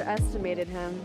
underestimated him.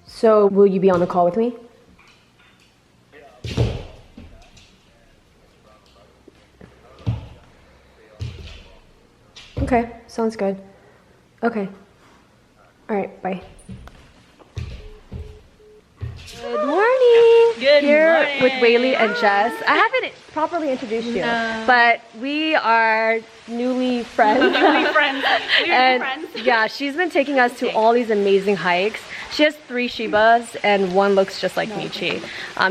So, will you be on the call with me? Okay, sounds good. Okay. All right, bye. Good morning. Good Here morning. with Whaley and Jess. I haven't properly introduced you, but we are newly friends. Newly friends. And yeah, she's been taking us to all these amazing hikes. She has 3 Shibas and one looks just like Michi.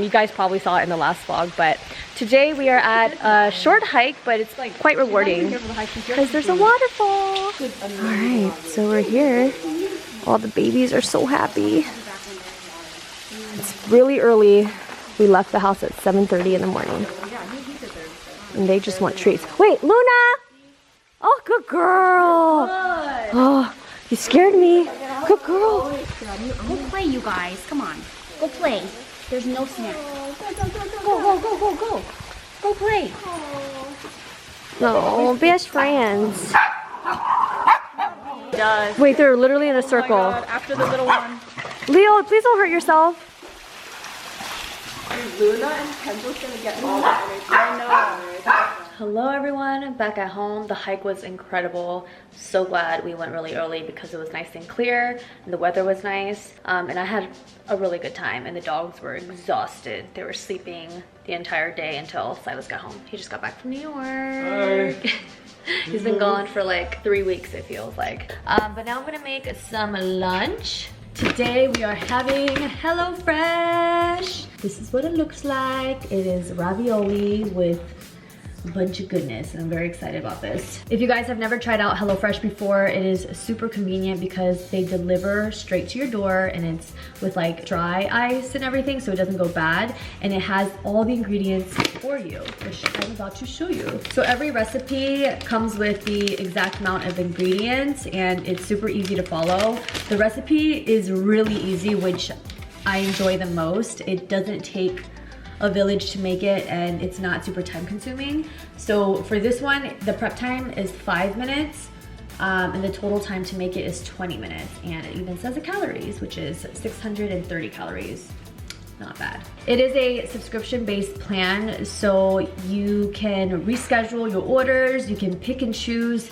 You guys probably saw it in the last vlog, but today we are at a short hike, but it's quite rewarding because there's a waterfall. All right, so we're here. All the babies are so happy. It's really early. We left the house at 7:30 in the morning. And they just want treats. Wait, Luna! Oh, good girl! Oh, you scared me. Good girl. Go play, you guys. Come on. Go play. There's no snack. Go. Go play. No, best friends. Wait, they're literally in a circle. Oh my God, after the little one. Leo, please don't hurt yourself. Luna and Kendall's gonna get all the energy. I know. Hello everyone, back at home. The hike was incredible. So glad we went really early because it was nice and clear and the weather was nice. And I had a really good time and the dogs were exhausted. They were sleeping the entire day until Silas got home. He just got back from New York. He's been gone for like 3 weeks, it feels like. But now I'm gonna make some lunch. Today we are having HelloFresh. This is what it looks like. It is ravioli with a bunch of goodness and I'm very excited about this. If you guys have never tried out HelloFresh before, it is super convenient because they deliver straight to your door and it's with like dry ice and everything so it doesn't go bad, and it has all the ingredients for you, which I'm about to show you. So every recipe comes with the exact amount of ingredients and it's super easy to follow. The recipe is really easy, which I enjoy the most. It doesn't take a village to make it and it's not super time consuming. So for this one, the prep time is 5 minutes and the total time to make it is 20 minutes. And it even says the calories, which is 630 calories. Not bad. It is a subscription-based plan, so you can reschedule your orders, you can pick and choose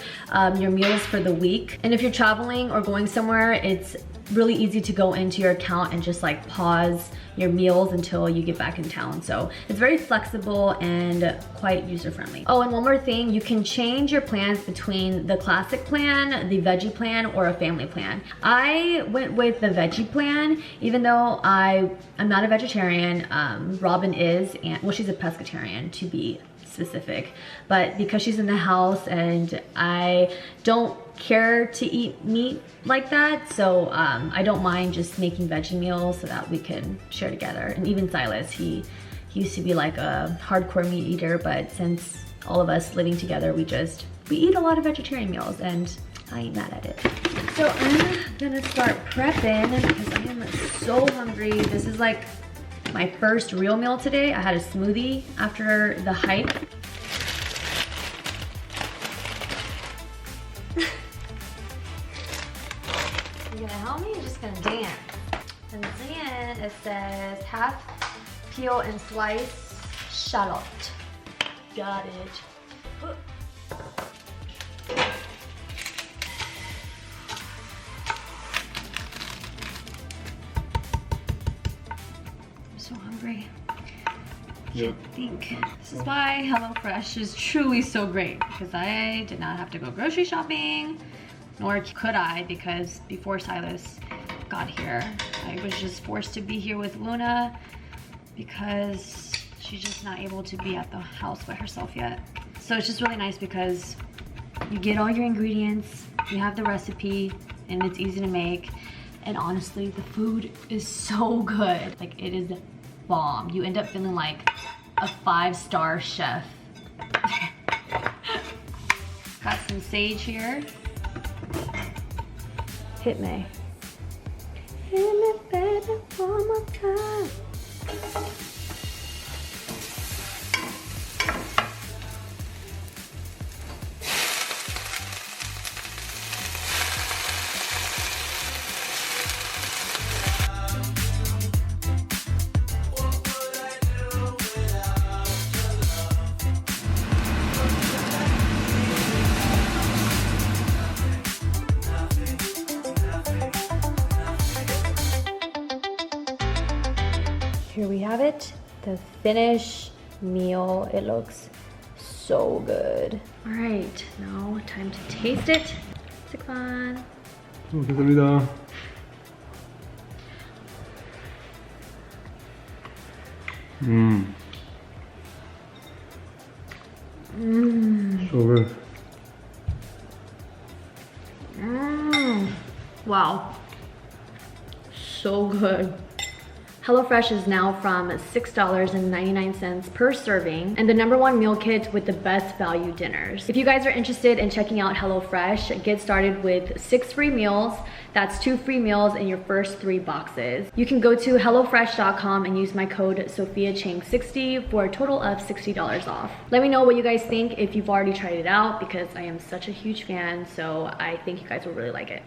your meals for the week. And if you're traveling or going somewhere, it's really easy to go into your account and just like pause your meals until you get back in town. So it's very flexible and quite user-friendly. Oh, and one more thing, you can change your plans between the classic plan, the veggie plan, or a family plan. I went with the veggie plan, even though I'm not a vegetarian. Robin is, and well, she's a pescatarian to be specific. But because she's in the house and I don't care to eat meat like that, so I don't mind just making veggie meals so that we can share together. And even Silas, he used to be like a hardcore meat eater, but since all of us living together, we eat a lot of vegetarian meals, and I ain't mad at it. So I'm gonna start prepping because I am so hungry. This is like my first real meal today. I had a smoothie after the hike. You're gonna help me? You're just gonna dance. And then it says half peel and slice shallot. Got it. I'm so hungry. Yep. I think this is why HelloFresh is truly so great, because I did not have to go grocery shopping, nor could I, because before Silas got here, I was just forced to be here with Luna because she's just not able to be at the house by herself yet. So it's just really nice because you get all your ingredients, you have the recipe, and it's easy to make. And honestly, the food is so good. Like, it is bomb. You end up feeling like a 5-star chef. Got some sage here. Hit me. Hit me, baby, one more time. Here we have it, the finished meal. It looks so good. All right, now time to taste it. Sikpan. 감사합니다. So good. Wow, so good. HelloFresh is now from $6.99 per serving, and the #1 meal kit with the best value dinners. If you guys are interested in checking out HelloFresh, get started with 6 free meals. That's 2 free meals in your first 3 boxes. You can go to HelloFresh.com and use my code Sophia Chang 60 for a total of $60 off. Let me know what you guys think if you've already tried it out, because I am such a huge fan, so I think you guys will really like it.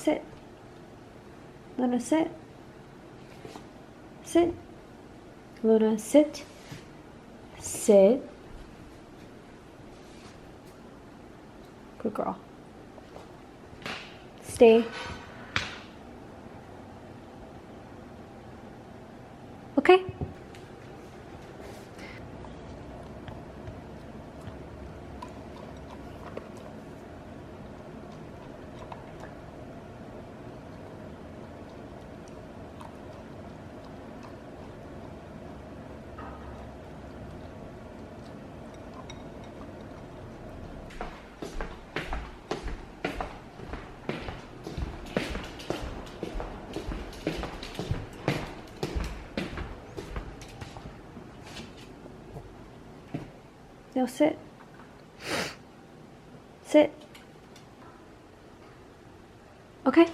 sit. Luna, sit. Sit. Luna, sit. Sit. Good girl. Stay. Okay. Now sit. Sit. Okay.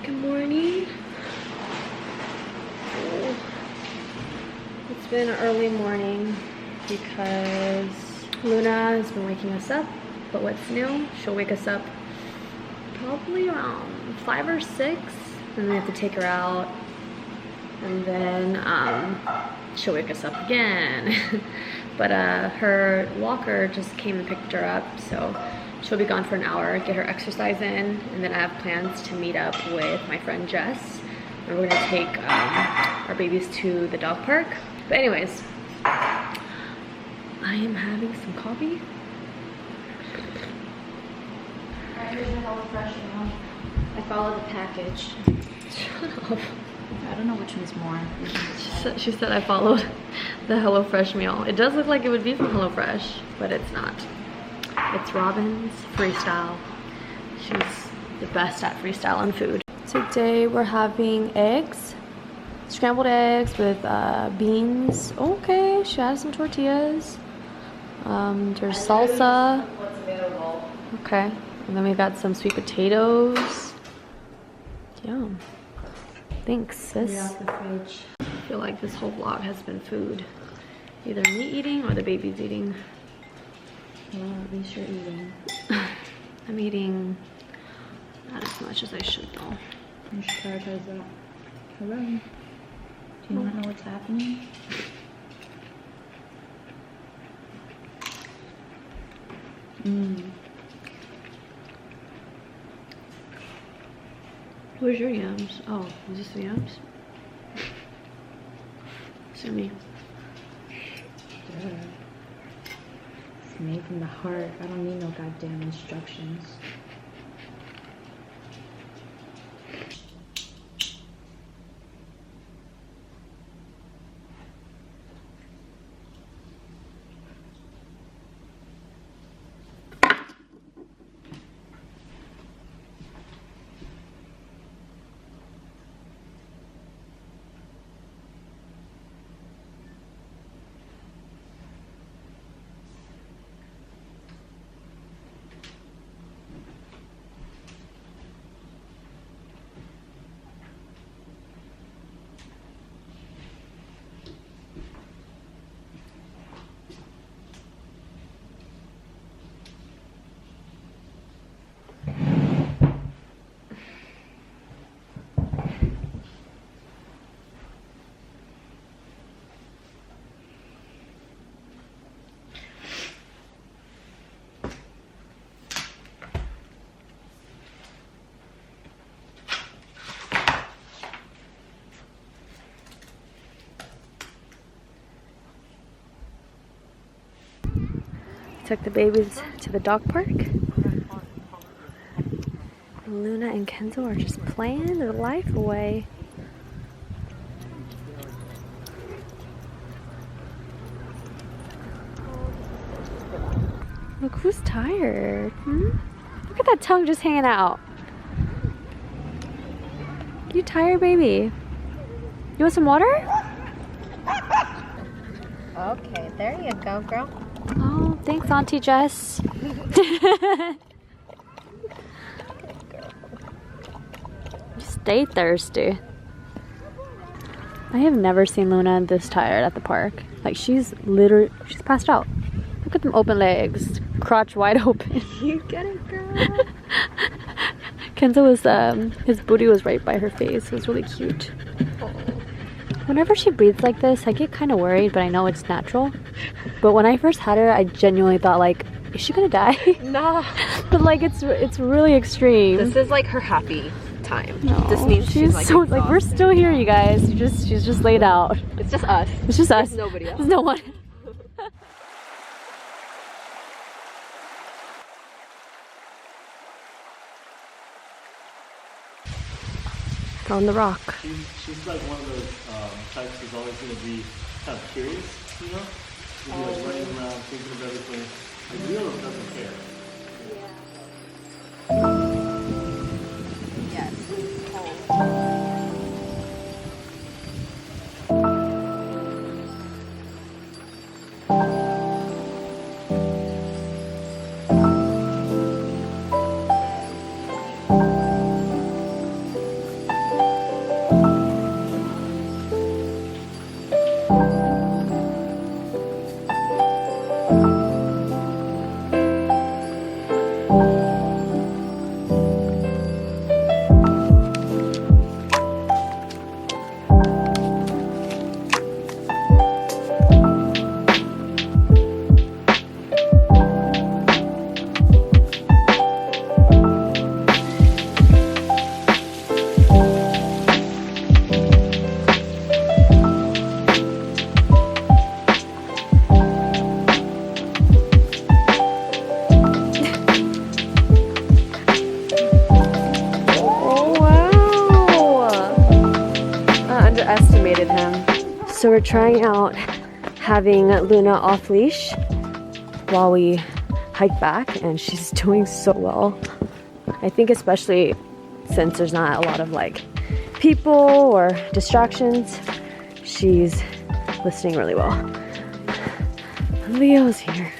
Good morning. Oh. It's been an early morning because Luna has been waking us up, but what's new? She'll wake us up probably around 5 or 6, and then we have to take her out, and then she'll wake us up again. But her walker just came and picked her up, so she'll be gone for an hour, get her exercise in, and then I have plans to meet up with my friend Jess, and we're gonna take our babies to the dog park. But anyways, I am having some coffee. Here's the HelloFresh meal. I followed the package. Shut up. I don't know which one's more. She said I followed the HelloFresh meal. It does look like it would be from HelloFresh, but it's not. It's Robin's Freestyle. She's the best at freestyle on food. Today we're having eggs. Scrambled eggs with beans. Okay, she has some tortillas. There's salsa. Okay, and then we got some sweet potatoes. Yum. Thanks, sis. I feel like this whole vlog has been food. Either me eating or the baby's eating. Well, at least you're eating. I'm eating not as much as I should though. You should prioritize that. Hello. Do you not know what's happening? Where's your yams? Oh, is this the yams? Sue me. It's made from the heart. I don't need no goddamn instructions. Took the babies to the dog park. Luna and Kenzo are just playing their life away. Look who's tired. Look at that tongue just hanging out. You tired, baby? You want some water? Okay, there you go, girl. Oh, thanks, Auntie Jess. Stay thirsty. I have never seen Luna this tired at the park. Like she's passed out. Look at them open legs, crotch wide open. You get it, girl. Kenzo was his booty was right by her face. It was really cute. Whenever she breathes like this, I get kind of worried, but I know it's natural. But when I first had her, I genuinely thought like, is she gonna die? Nah. But like it's really extreme. This is like her happy time. No, This means she's like so like we're still here, you guys. She's just laid out. It's just us. It's just us. There's nobody else. There's no one. On the rock. She's like one of those types who's always going to be kind of curious, you know? She'll be like running around thinking of everything. Like Leo doesn't care. So we're trying out having Luna off leash while we hike back, and she's doing so well. I think especially since there's not a lot of like people or distractions, she's listening really well. Leo's here.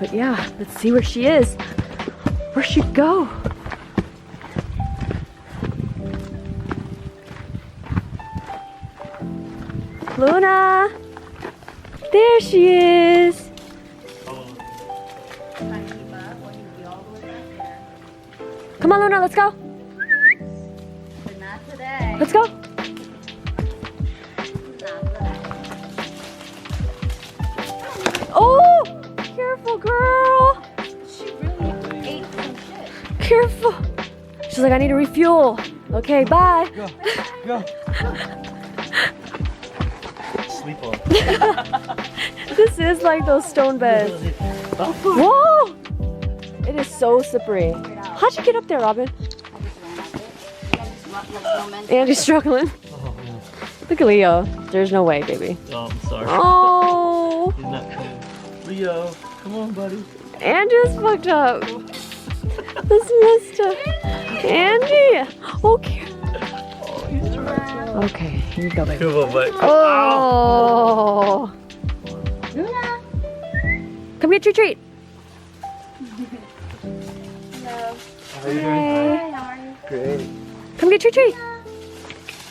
But yeah, let's see where she is. Where'd she go? Luna! There she is! Come on, Luna, let's go! Not today. Let's go! Oh! Careful, girl! She really ate some shit. Careful! She's like, I need to refuel. Okay, bye! Go, go. Sleep on. This is like those stone beds. Whoa! It is so slippery. How'd you get up there, Robin? Andy's struggling. Oh, yeah. Look at Leo. There's no way, baby. Oh, I'm sorry. Oh! He's not coming. Leo, come on, buddy. Andrew's fucked up. This messed up. Andy! Okay. Oh, he's trying. Okay, here you go, baby. Come on, buddy. Oh! Luna! Come get your treat. How are you doing? Hi, how are you? Great. Come get your treat.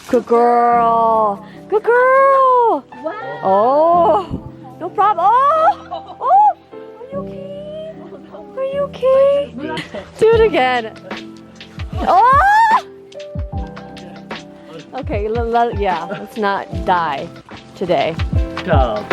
Good girl. Good girl. Wow. Oh, no problem. Oh, oh, are you okay? Are you okay? Do it again. Oh. Okay, yeah, let's not die today. Come.